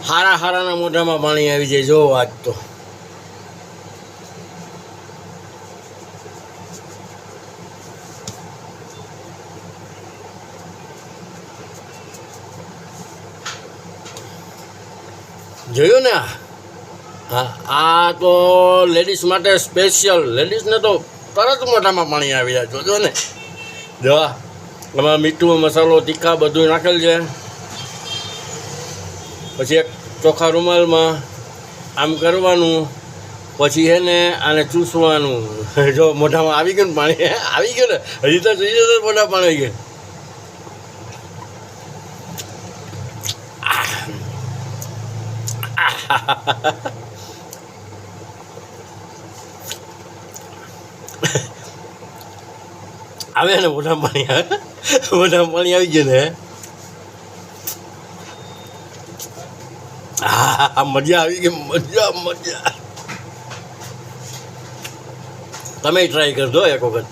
હારા હારાના મોઢામાં પાણી આવી જાય. જો આજ તો જોયું ને. હા, આ તો લેડીઝ માટે સ્પેશિયલ. લેડીઝને તો તરત મોઢામાં પાણી આવી જાય. જોજો ને. જો એમાં મીઠું મસાલો તીખા બધું નાખેલ છે. પછી એક ચોખ્ખા રૂમાલમાં આમ કરવાનું, પછી છે ને આને ચૂસવાનું. જો મોઢામાં આવી ગયું ને પાણી, આવી ગયું ને. હજી તો જોઈ જતો મોઢા પાણી આવી ગયું. આવે ને મોઢામાં પાણી આવે. મોઢામાં પાણી આવી ગયું ને. હા, મજા આવી ગઈ. મજા. તમે ટ્રાય કરજો એક વખત.